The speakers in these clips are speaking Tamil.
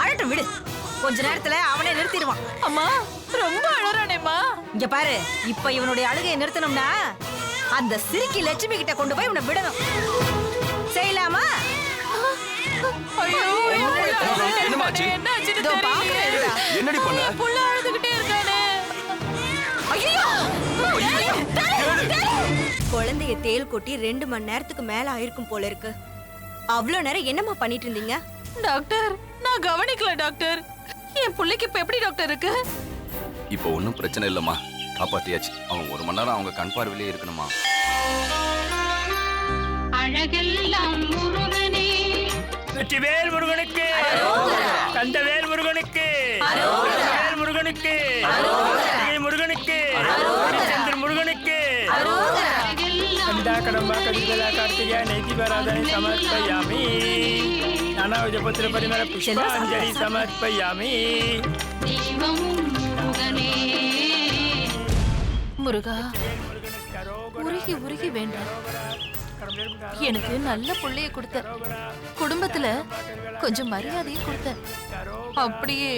அழட்டும் விடு, கொஞ்ச நேரத்துல அவனே நிறுத்திடுவான். அம்மா ரொம்ப அழறானேம்மா. இங்க பாரு, இப்ப இவனுடைய அழுகையை நிறுத்தணும்னா அந்த சிரிக்கி லட்சுமி கிட்ட கொண்டு போய் இவனை விடணும். செய்யலாமா? என்னடி பண்ண? புள்ள அழுதுகிட்டே இருக்கானே. குழந்தைய தேல் கொட்டி 2 மணி நேரத்துக்கு மேல ஆயிருக்கும் போல இருக்கு. அவ்வளவு நேரம் என்னம்மா பண்ணிட்டு இருந்தீங்க? டாக்டர், நான் கவனிக்கல டாக்டர். என் புள்ளைக்கு இப்ப எப்படி டாக்டர் இருக்கு? இப்போ ஒன்றும் பிரச்சனை இல்லம்மா, காப்பாத்தியாச்சு. அவன் 1 மணி நேரம் அவங்க கண் பார்வையிலே இருக்கணுமா. அழகெல்லாம் முருகனே. வெற்றிவேல் முருகனுக்கு, கந்தவேல் முருகனுக்கு, வேல் முருகனுக்கு, முருகனுக்கு, சந்திரன் முருகனுக்கு. கந்தா கதிகலா கார்த்திகா நைதிபராதனை சமர்ப்பயாமி. நானாவித புத்திர பரிமள புஷ்பாஞ்சலி சமர்ப்பயாமி. முருகா, உருகி உருகி வேண்டாம். எனக்கு நல்ல புள்ளைய கொடுத்த, குடும்பத்துல கொஞ்சம் மரியாதையும் கொடுத்த. அப்படியே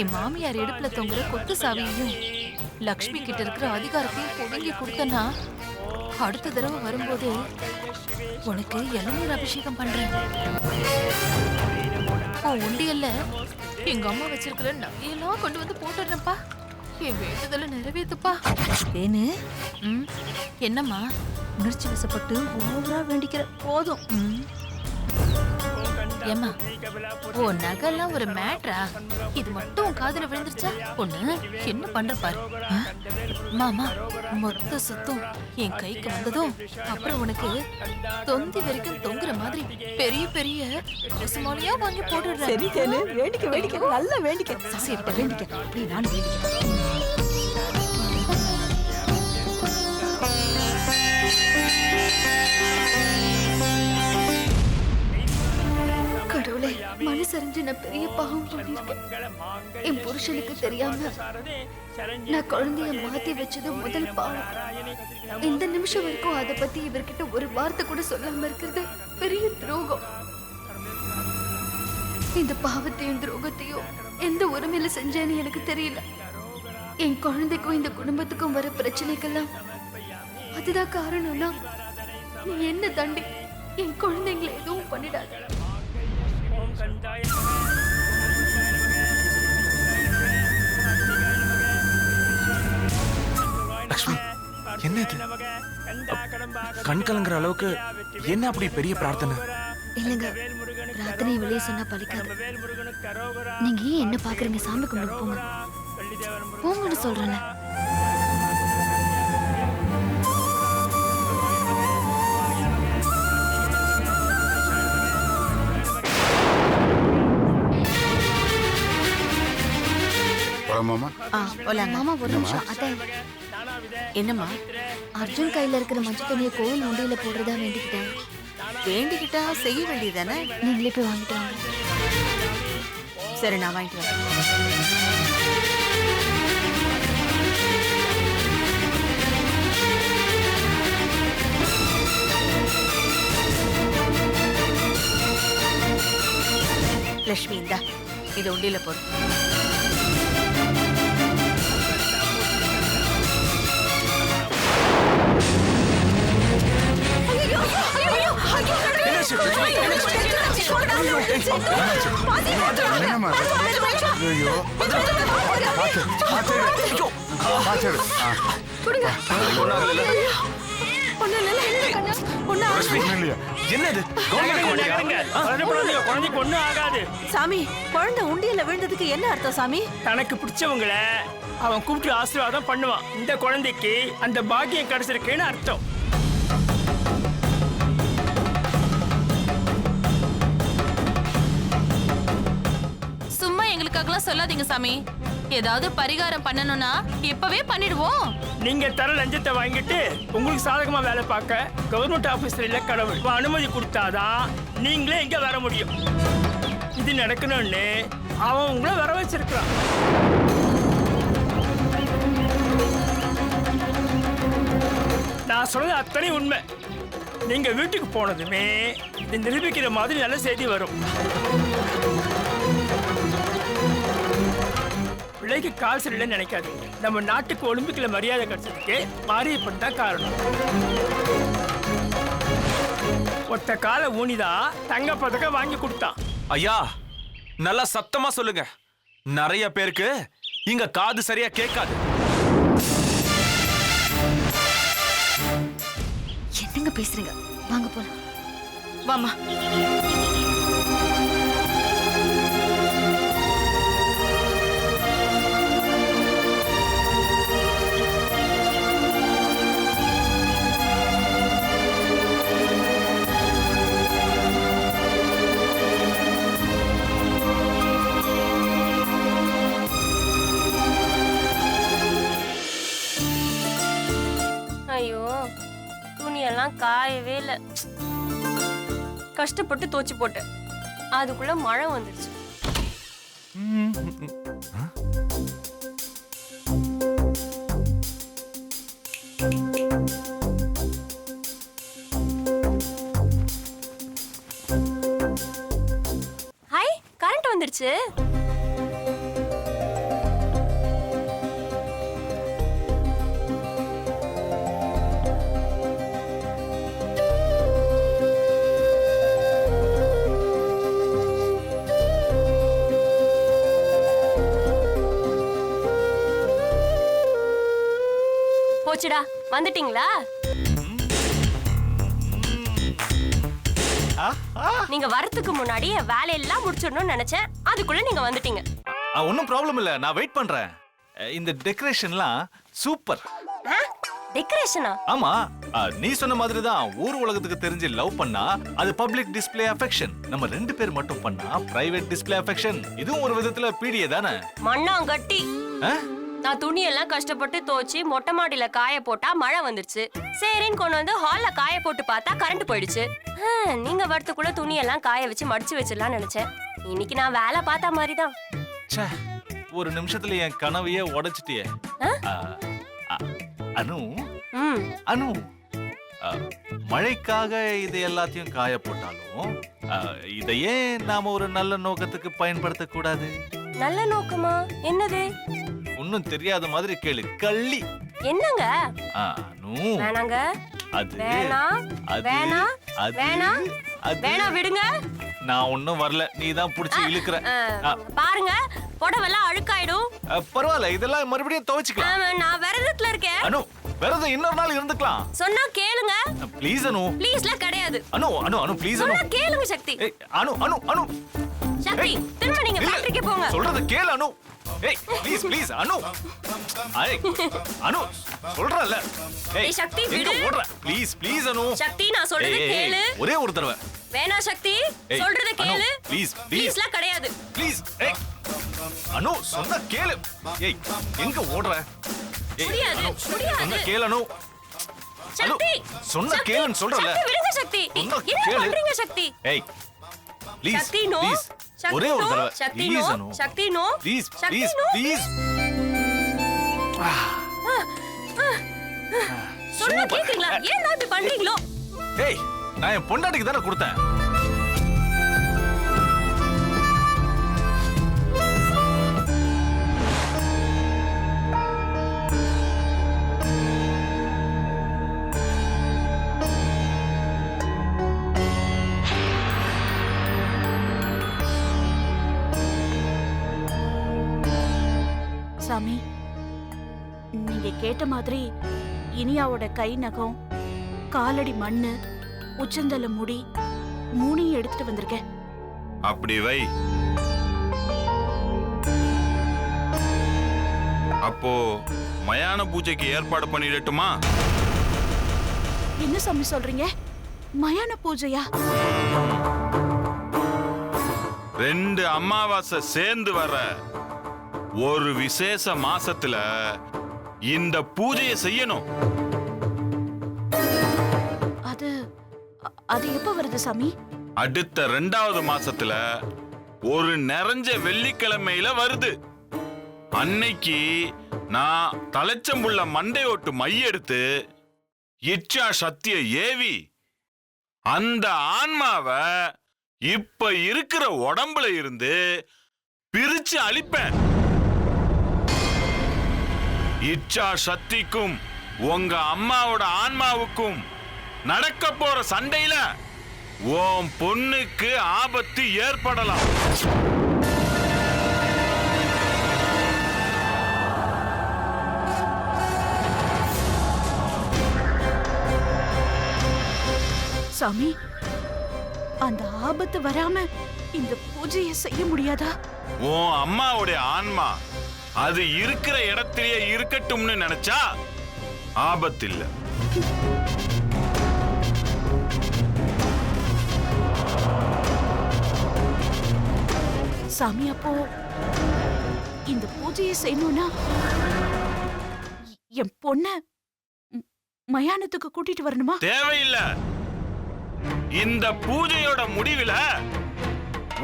என் மாமியார் இடுப்புல தொங்குற கொத்து சாவியையும் லக்ஷ்மி கிட்ட இருக்கிற அதிகாரத்தையும் புடுங்கி கொடுத்தனா, அடுத்த தடவை வரும்போது உனக்கு இளநீர் அபிஷேகம் பண்றேன். உண்டியல்ல எங்க அம்மா வச்சிருக்கிற நகையெல்லாம் கொண்டு வந்து போட்டுடுறேன்ப்பா. என் வேண்டுதலை நிறைவேத்துப்பா. ஏன்னு என்னம்மா உணர்ச்சி வசப்பட்டு ஓவரா வேண்டிக்கிற? போதும். ஏம்மா, ஓ நகைலாம் ஒரு மேட்ரா? இது மட்டும் உன் காதுல விழுந்துருச்சா? பொண்ணு என்ன பண்ற பாரு. மாமா, மொத்த சொத்தும் என் கைக்கு வந்ததும் அப்புறம் உனக்கு தொந்தி வரைக்கும் தொங்குற மாதிரி பெரிய பெரிய காசுமாலையா வாங்கி போட்டுடுறேன். சரி தேனு, வேண்டிக்க வேண்டிக்க, நல்லா வேண்டிக்க. சசிகிட்ட வேண்டிக்க, நீ நான் வேண்டிக்க. கடவுளே, மனசறிஞ்சு நான் பெரிய பாவம் பண்ணிருக்கேன். என் புருஷனுக்கு தெரியாம நான் குழந்தைய மாத்தி வச்சது முதல் பாவம். இந்த நிமிஷம் வரைக்கும் அதை பத்தி இவர்கிட்ட ஒரு வார்த்தை கூட சொல்லாம இருக்கிறது பெரிய துரோகம். இந்த பாவத்தையும் துரோகத்தையும் எந்த உரிமையில செஞ்சேன்னு எனக்கு தெரியல. என் குழந்தைக்கும் இந்த குடும்பத்துக்கும் வர பிரச்சனைக்கெல்லாம் அதுதான் காரணம்னா நீ என்ன தண்டி என் குழந்தைங்களை எதுவும் பண்ணிடாத. லக்ஷ்மி, என்ன இது? கண் கலங்குற அளவுக்கு என்ன அப்படி பெரிய பிரார்த்தனை? இல்லங்க, பிரார்த்தனை வெளியே சொன்னா பலிக்காது. நீங்க ஏன் என்ன பாக்குறீங்க? சாமி கும்பிட்டு போங்க. போங்கன்னு சொல்றேன். மாமா ஒரு நிமிஷம். அத்தை, என்னம்மா? அர்ஜுன் கையில இருக்கிற மஞ்சள் துணியை கோவில் உண்டியில போடுறதா வேண்டிக்கிட்டேன். வேண்டிக்கிட்டா செய்ய வேண்டியதானே? நீங்களே போய் வாங்கிட்டு வாங்க. சரி, நான் வாங்கிட்டு வரேன். லட்சுமி, இந்தா இதை உண்டியில போடு. சாமி, குழந்தை உண்டியல்ல விழுந்ததுக்கு என்ன அர்த்தம் சாமி? தனக்கு பிடிச்சவங்களை அவன் கூப்பிட்டு ஆசீர்வாதம் பண்ணுவான். இந்த குழந்தைக்கு அந்த பாக்கியம் கிடைச்சிருக்குன்னு அர்த்தம். சும்மா எங்களுக்காகலாம் சொல்லாதீங்க சாமி. ஏதாவது பரிகாரம் பண்ணணும்னா இப்பவே பண்ணிடுவோம். நீங்க தர லஞ்சத்தை வாங்கிட்டு உங்களுக்கு சாதகமா வேலை பார்க்க கவர்மெண்ட் ஆபீஸ்ல இல்ல கடவுள் அனுமதி கொடுத்தாதான் நீங்களே இங்க வர முடியும். இது நடக்கணும்னு அவன் உங்களை வர வச்சிருக்கான். நான் சொல்றது அத்தனை உண்மை. நீங்க வீட்டுக்கு போனதுமே இது நிரூபிக்கிற மாதிரி நல்ல செய்தி வரும். பிள்ளைக்கு கால் சரியில்லைன்னு நினைக்காதீங்க. நம்ம நாட்டுக்கு ஒலிம்பிக்ல மரியாதை கிடைச்சதுக்கு மாரியப்பன் தான் காரணம். ஒத்த கால ஊனிதான் தங்க பதக்கம் வாங்கி கொடுத்தான். ஐயா நல்லா சத்தமா சொல்லுங்க. நிறைய பேருக்கு இங்க காது சரியா கேட்காது. என்னங்க பேசுறீங்க? வாங்க போலாம். வாமா. ஐயோ, துணியெல்லாம் காயவே இல்லை. கஷ்டப்பட்டு தோச்சு போட்டேன். அதுக்குள்ள மழை வந்துருச்சு. ஹாய், கரண்ட் வந்துருச்சு. போச்சுடா, வந்துட்டீங்களா? நீங்க வரதுக்கு முன்னாடி வேலையெல்லாம் முடிச்சிடணும்னு நினைச்சேன். அதுக்குள்ள நீங்க வந்துட்டீங்க. ஒன்னும் ப்ராப்ளம் இல்ல, நான் வெயிட் பண்றேன். இந்த டெக்கரேஷன்லாம் சூப்பர். டெக்கரேஷனா? ஆமா, நீ சொன்ன மாதிரி தான். ஊர் உலகத்துக்கு தெரிஞ்சு லவ் பண்ணா அது பப்ளிக் டிஸ்ப்ளே அஃபெக்ஷன். நம்ம 2 பேர் மட்டும் பண்ணா பிரைவேட் டிஸ்ப்ளே அஃபெக்ஷன். இதுவும் ஒரு விதத்துல பீடியே தானே. மண்ணாங்கட்டி. நான் துணியெல்லாம் கஷ்டப்பட்டு தோச்சு மொட்டை மாடியில காய போட்டா மழை வந்துருச்சு. சரின்னு கொண்டு வந்து ஹால்ல காய போட்டு பார்த்தா கரண்ட் போயிடுச்சு. நீங்க வரத்துக்குள்ள துணியெல்லாம் காய வச்சு மடிச்சு வச்சிடலாம்னு நினைச்சேன். இன்னைக்கு நான் வேலை பார்த்த மாதிரிதான். ஒரு நிமிஷத்துல என் கனவையே உடைச்சிட்டியே. அனு அனு, மழைக்காக இது எல்லாத்தையும் காய போட்டாலும் இதையே நாம ஒரு நல்ல நோக்கத்துக்கு பயன்படுத்த கூடாது. நல்ல நோக்கமா? என்னது? ஒன்னும் தெரியாத மாதிரி கேளு. கள்ளி. என்னங்க? அனு, வேணாங்க. அது வேணா வேணா வேணா வேணா விடுங்க. நான் ஒன்னும் வரல, நீ தான் புடிச்சு இழுக்குற. பாருங்க, புடவெல்லாம் அழுக்காயிடும். பரவாயில்ல, இதெல்லாம் மறுபடியும் துவைச்சுக்கலாம். நான் விரதத்துல இருக்கேன். அனு, விரதம் இன்னொரு நாள் இருந்துக்கலாம். சொன்னா கேளுங்க. ப்ளீஸ் அனு. ப்ளீஸ்லாம் கிடையாது. அனு அனு அனு ப்ளீஸ் அனு. சொன்னா கேளுங்க சக்தி. அனு அனு அனு. சக்தி, திரும்ப நீங்க ஃபேக்டரிக்கு போங்க. சொல்றது கேளு அனு. ஏய் ப்ளீஸ் ப்ளீஸ் அனு. ஏய் அனு, சொல்றல. ஏய் சக்தி, விடு. ப்ளீஸ் ப்ளீஸ் அனு. சக்தி, நான் சொல்றத கேளு. ஒரே ஒரு தடவை. வேணா சக்தி, சொல்றத கேளு. ப்ளீஸ் ப்ளீஸ்லாம் கிடையாது. ப்ளீஸ். ஏய் அனு, சொன்னா கேளு. ஏய் எங்க ஓடுற? முடியாது, முடியாது. சொன்னா கேளு அனு. சக்தி, சொன்னா கேளுன்னு சொல்றல. சக்தி, விடுங்க சக்தி. என்ன பண்றீங்க சக்தி? ஏய் ப்ளீஸ் சக்தி, நோ. ஒரே ஒரு தடவை. Shakti, please no. Anu. Shakti, no. Please Shakti, please no. Please. சொன்னா கேக்குறீங்களா? ஏன் நான் இப்படி பண்றீங்களோ? ஏய், நான் என் பொண்டாட்டிக்கு தானே கொடுத்தேன். சாமி, நீங்க கேட்ட மாதிரி இனியாவோட கை நகம், காலடி மண்ணு, உச்சந்தல முடி 3 எடுத்துட்டு வந்திருக்கேன். அப்படி வை. அப்போ மயான பூஜைக்கு ஏற்பாடு பண்ணிடட்டுமா? என்ன சாமி சொல்றீங்க? மயான பூஜையா? 2 அமாவாசை சேர்ந்து வர ஒரு விசேஷ மாசத்துல இந்த பூஜையை செய்யணும். அது எப்ப வருது சாமி? அடுத்த 2வது மாசத்துல ஒரு நிறைஞ்ச வெள்ளிக்கிழமையில வருது. அன்னைக்கு நான் தலைச்சம்புள்ள மண்டையோட்டு மை எடுத்து இச்சா சக்தியை ஏவி அந்த ஆன்மாவை இப்ப இருக்கிற உடம்புல இருந்து பிரிச்சு அழிப்பேன். இச்சா சக்திக்கும் உங்க அம்மாவோட ஆன்மாவுக்கும் நடக்க போற சண்டையில உன் பொண்ணுக்கு ஆபத்து ஏற்படலாம். சாமி, அந்த ஆபத்து வராம இந்த பூஜையை செய்ய முடியாதா? உன் அம்மாவுடைய ஆன்மா அது இருக்கிற இடத்திலேயே இருக்கட்டும்னு நினைச்சா ஆபத்து இல்ல. சாமி, அப்போ இந்த பூஜையை செய்யணும்னா என் பொண்ண மயானத்துக்கு கூட்டிட்டு வரணுமா? தேவையில்லை. இந்த பூஜையோட முடிவுல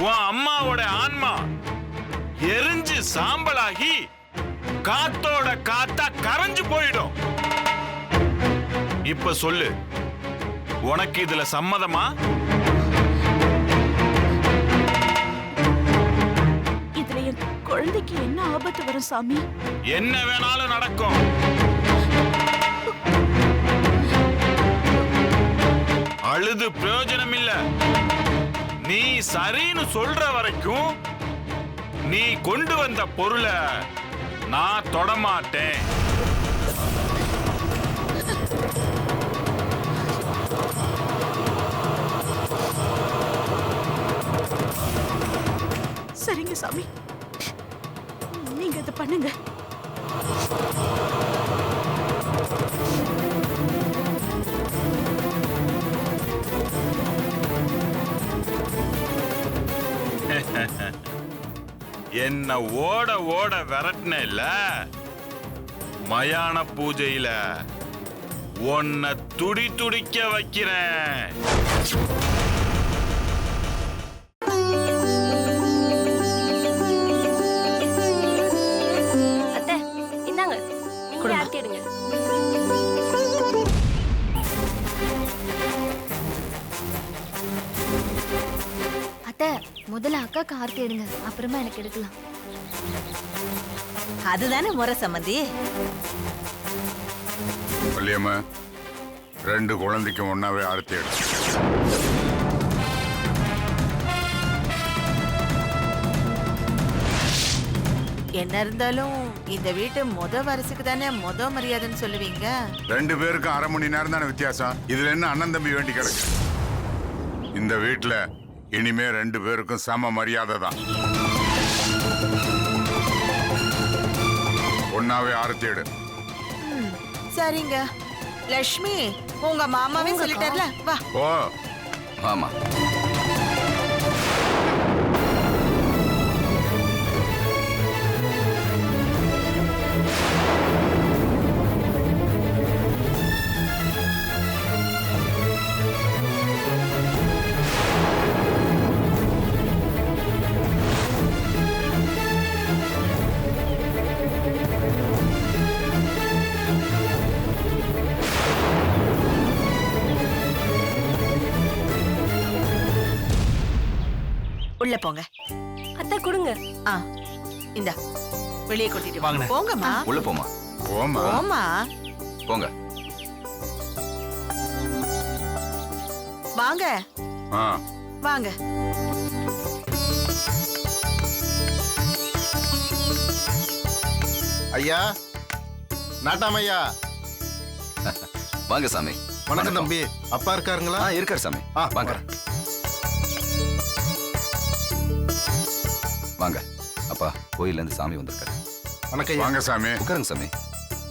உன் அம்மாவோட ஆன்மா எரிஞ்சு சாம்பலாகி காத்தோட காத்தா கரைஞ்சு போயிடும். இப்ப சொல்லு, உனக்கு இதுல சம்மதமா? இதுல என் குழந்தைக்கு என்ன ஆபத்து வரும் சாமி? என்ன வேணாலும் நடக்கும். அழுது பிரயோஜனம் இல்ல. நீ சரின்னு சொல்ற வரைக்கும் நீ கொண்டு வந்த பொருளை நான் தொடமாட்டேன். சரிங்க சாமி, நீங்க இதை பண்ணுங்க. என்ன ஓட ஓட விரட்டின இல்ல, மயான பூஜையில உன்னை துடி துடிக்க வைக்கிறேன். அத்தை இந்தாங்க, நீங்க ஆர்த்தி எடுங்க. அத்தை, முதல்ல அக்காக்கு ஆர்த்தி எடுங்க, அப்புறமா எனக்கு எடுக்கலாம். அதுதானே முறை சம்மந்தி. வள்ளியம்மா, 2 குழந்தைக்கும் ஒன்னாவே ஆரத்தி எடு. என்ன இருந்தாலும் இந்த வீட்டு முத வரசுக்கு தானே முத மரியாதைன்னு சொல்லுவீங்க. 2 பேருக்கும் 1/2 மணி நேரம் தானே வித்தியாசம். இதுல என்ன அண்ணன் தம்பி வேண்டி கிடக்கு? இந்த வீட்டுல இனிமே 2 பேருக்கும் சம மரியாதை தான். ஒன்னாவே ஆரத்தி எடு. சரிங்க. லட்சுமி, உங்க மாமாவே சொல்லிட்டார்ல, வா. ஓ ஆமா. உள்ள போங்க. அத்தை கொடுங்க. இந்த வெளியே கூட்டிட்டு வாங்க. போங்கம்மா. உள்ள போமா. ஓமா போமா. போங்க. வாங்க வாங்க. ஐயா, நாட்டாமையா. வாங்க சாமி. வணக்கம் தம்பி. அப்பா இருக்காருங்களா? இருக்காரு சாமி. வாங்க வாங்க. அப்பா, கோயில்ல இருந்து சாமி வந்திருக்காரு. வணக்கம். வாங்க சாமி. உட்காருங்க சாமி.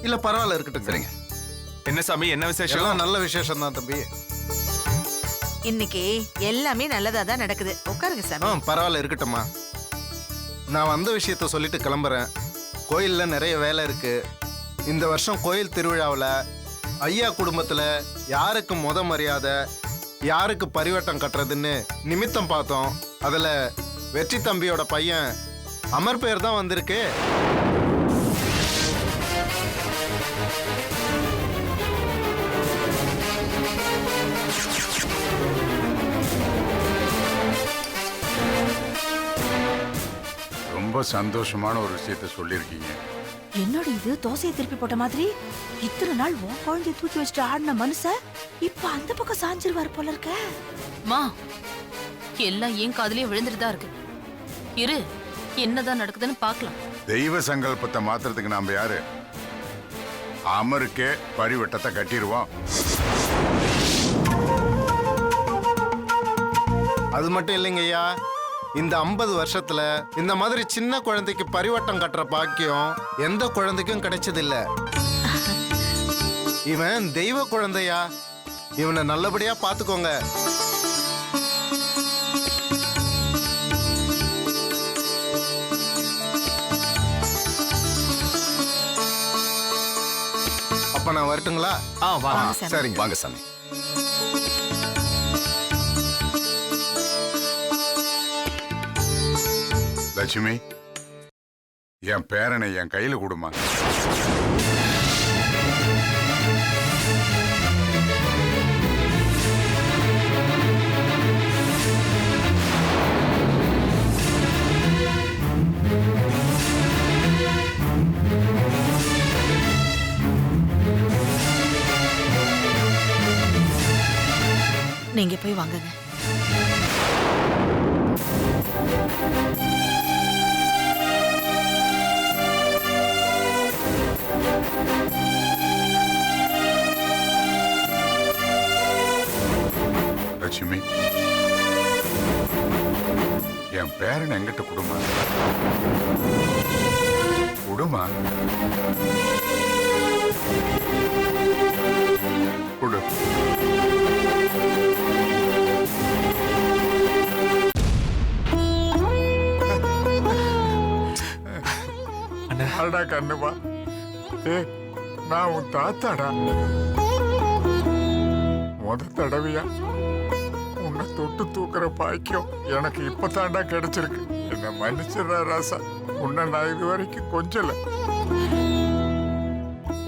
இல்ல பரவாயில்ல, இருக்கட்டும். சரிங்க. என்ன சாமி, என்ன விசேஷம்? எல்லாம் நல்ல விசேஷம் தான் தம்பி. இன்னைக்கு எல்லாமே நல்லதா தான் நடக்குது. உட்காருங்க சாமி. பரவாயில்ல, இருக்கட்டும்மா. நான் வந்த விஷயத்த சொல்லிட்டு கிளம்புறேன். கோயில்ல நிறைய வேலை இருக்கு. இந்த வருஷம் கோயில் திருவிழாவில் ஐயா குடும்பத்துல யாருக்கு முத மரியாதை, யாருக்கு பரிவட்டம் கட்டுறதுன்னு நிமித்தம் பார்த்தோம். அதுல வெற்றி தம்பியோட பையன் அமர் பேர் தான் வந்திருக்கு. ரொம்ப சந்தோஷமான ஒரு விஷயத்த சொல்லியிருக்கீங்க. என்னோட இது தோசையை திருப்பி போட்ட மாதிரி இத்தனை நாள் உன் குழந்தைய தூக்கி வச்சுட்டு ஆடின மனுஷன் இப்ப அந்த பக்கம் சாஞ்சிருவாரு போல இருக்க. மா எல்லாம் என் காதுலயே விழுந்துட்டு தான் இருக்கு. இரு என்னதான் நடக்குதுன்னு பார்க்கலாம். தெய்வ சங்கல்பத்தை மாத்துறதுக்கு நாம யாரு? அமருக்கே பரிவட்டத்தை கட்டிடுவோம். அது மட்டும் இல்லைங்க ஐயா, இந்த 50 வருஷத்துல இந்த மாதிரி சின்ன குழந்தைக்கு பரிவட்டம் கட்டுற பாக்கியம் எந்த குழந்தைக்கும் கிடைச்சதில்ல. இவன் தெய்வ குழந்தையா, இவனை நல்லபடியா பாத்துக்கோங்க. அப்ப நான் வரட்டுங்களா? சரிங்க. வாங்க சாமி. லட்சுமி, என் பேரனை என் கையில கொடுமா. நீங்க போய் வாங்குங்க. லட்சுமி, என் பேரன் எங்கிட்ட குடுமா குடுமா குடு. அடா கண்ணுமா, நான் உன் தாத்தாடா. முத தடவையா உன்னை தொட்டு தூக்குற பாக்கியம் எனக்கு இப்பதாண்டா கிடைச்சிருக்கு. என்ன மன்னிச்சிடுறா ராசா, உன்னை நான் இது வரைக்கும் கொஞ்சல.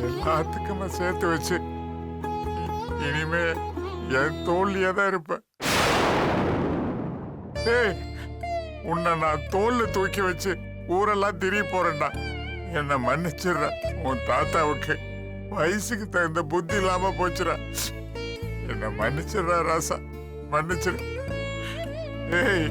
எல்லாத்துக்குமே சேர்த்து வச்சு இனிமே என் தோல்லியே தான் இருப்பேன். உன்னை நான் தோல்ல தூக்கி வச்சு ஊரெல்லாம் திரிய போறேன்டா. என்ன மன்னிச்சிடுற. உன் தாத்தாவுக்கு வயசுக்கு தகுந்த புத்தி இல்லாம போச்சுடா. என்ன மன்னிச்சிடுறா ராசா, மன்னிச்சிடு. ஏய்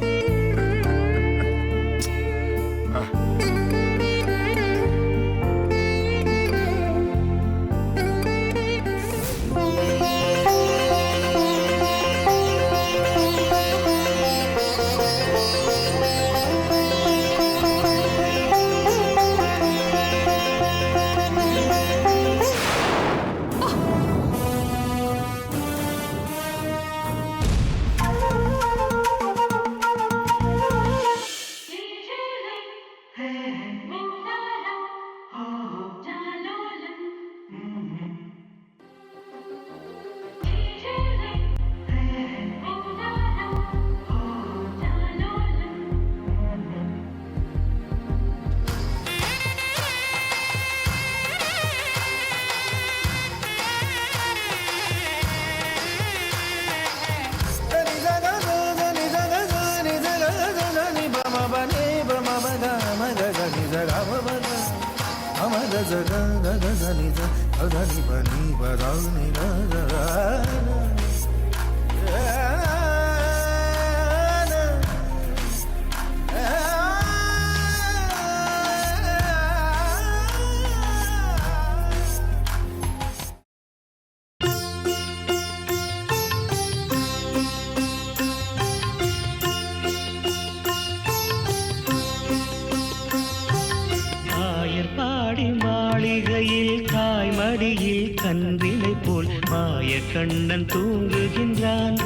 மாளிகையில் காய்மடியில் கன்றினை போல் மாய கண்ணன் தூங்குகின்றான்.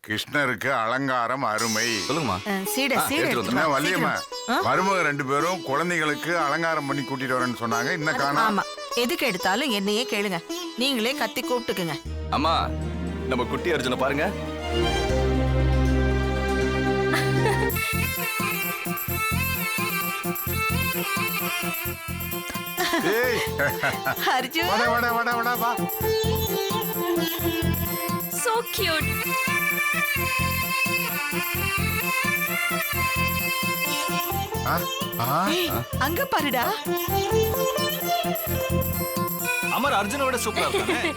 கிருஷ்ணருக்கு அலங்காரம் அருமை. சொல்லுங்கம்மா. வள்ளியம்மா, மருமக 2 பேரும் குழந்தைகளுக்கு அலங்காரம் பண்ணி கூட்டிட்டு வரேன்னு சொன்னாங்க. இன்னும் காணோம். எதுக்கு எடுத்தாலும் என்னையே கேளுங்க, நீங்களே கத்தி கூப்பிட்டுக்குங்க. அம்மா, நம்ம குட்டி அர்ஜுனை பாருங்க. ஏய் அர்ஜுன் வாடா வாடா வாடா வாடா வா. So cute. அங்க பாருடா. அமர் அர்ஜுனை விட சூப்பரா இருக்கானே.